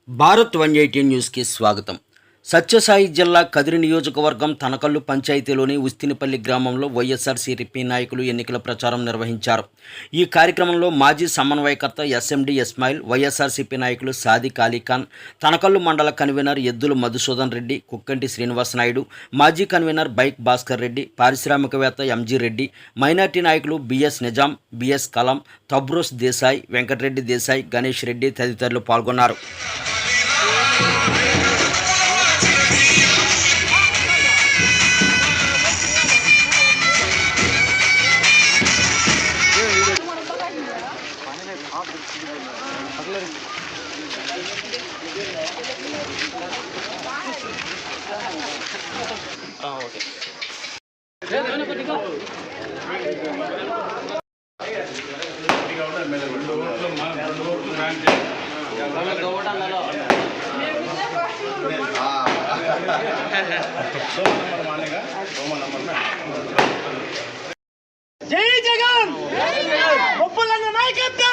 భారత్ 180 న్యూస్కి స్వాగతం. సత్యసాయి జిల్లా కదిరి నియోజకవర్గం తనకల్లు పంచాయతీలోని ఉస్తినిపల్లి గ్రామంలో వైఎస్ఆర్సీపీ నాయకులు ఎన్నికల ప్రచారం నిర్వహించారు. ఈ కార్యక్రమంలో మాజీ సమన్వయకర్త ఎస్ఎండి ఇస్మాయిల్, వైఎస్ఆర్సీపీ నాయకులు సాదిక్ అలీఖాన్, తనకల్లు మండల కన్వీనర్ ఎద్దుల మధుసూదన్ రెడ్డి, కుక్కంటి శ్రీనివాస్ నాయుడు, మాజీ కన్వీనర్ బైక్ భాస్కర్ రెడ్డి, పారిశ్రామికవేత్త ఎంజీ రెడ్డి, మైనార్టీ నాయకులు బిఎస్ నిజాం, బిఎస్ కలాం, తబ్రోస్ దేశాయ్, వెంకటరెడ్డి దేశాయ్, గణేష్ రెడ్డి తదితరులు పాల్గొన్నారు. జై జగన్! గొప్పలన్న నాయకత్వం!